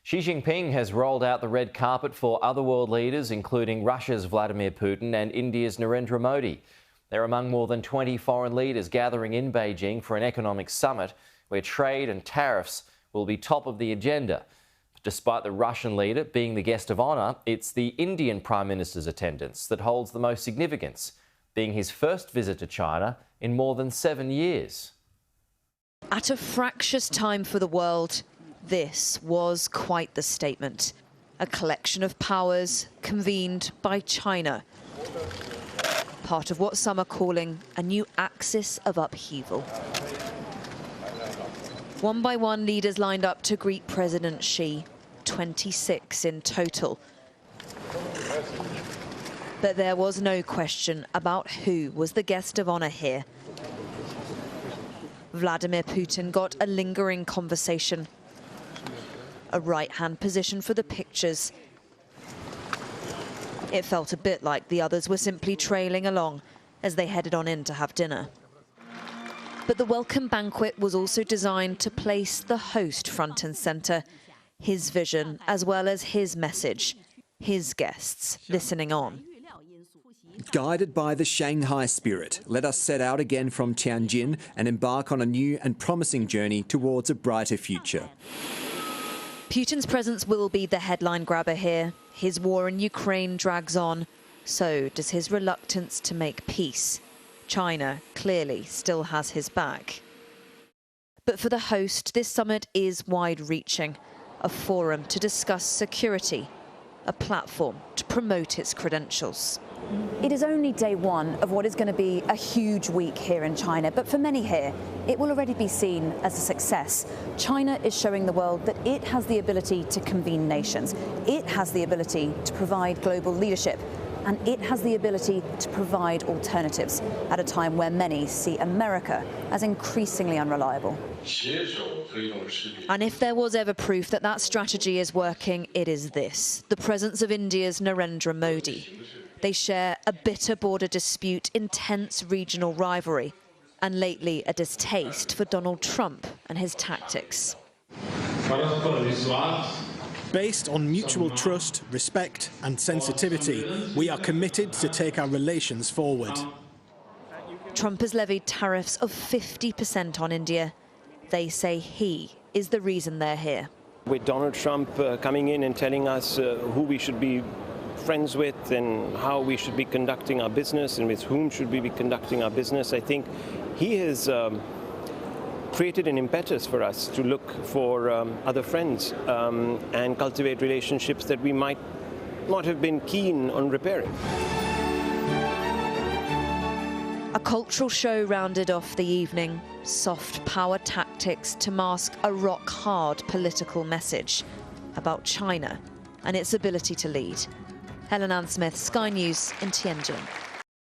Xi Jinping has rolled out the red carpet for other world leaders, including Russia's Vladimir Putin and India's Narendra Modi. They're among more than 20 foreign leaders gathering in Beijing for an economic summit where trade and tariffs will be top of the agenda. Despite the Russian leader being the guest of honour, it's the Indian Prime Minister's attendance that holds the most significance, being his first visit to China in more than 7 years. At a fractious time for the world, this was quite the statement. A collection of powers convened by China. Part of what some are calling a new axis of upheaval. One by one, leaders lined up to greet President Xi, 26 in total. But there was no question about who was the guest of honour here. Vladimir Putin got a lingering conversation, a right-hand position for the pictures. It felt a bit like the others were simply trailing along as they headed on in to have dinner. But the welcome banquet was also designed to place the host front and centre, his vision as well as his message, his guests listening on. Guided by the Shanghai spirit, let us set out again from Tianjin and embark on a new and promising journey towards a brighter future. Putin's presence will be the headline grabber here. His war in Ukraine drags on. So does his reluctance to make peace. China clearly still has his back. But for the host, this summit is wide-reaching. A forum to discuss security, a platform to promote its credentials. It is only day one of what is going to be a huge week here in China, but for many here, it will already be seen as a success. China is showing the world that it has the ability to convene nations. It has the ability to provide global leadership, and it has the ability to provide alternatives at a time where many see America as increasingly unreliable. And if there was ever proof that that strategy is working, it is this: the presence of India's Narendra Modi. They share a bitter border dispute, intense regional rivalry, and lately a distaste for Donald Trump and his tactics. Based on mutual trust, respect and sensitivity, we are committed to take our relations forward. Trump has levied tariffs of 50% on India. They say he is the reason they're here. With Donald Trump coming in and telling us who we should be friends with and how we should be conducting our business and with whom should we be conducting our business, I think he has created an impetus for us to look for other friends and cultivate relationships that we might not have been keen on repairing. A cultural show rounded off the evening. Soft power tactics to mask a rock-hard political message about China and its ability to lead. Helen Ann Smith, Sky News in Tianjin.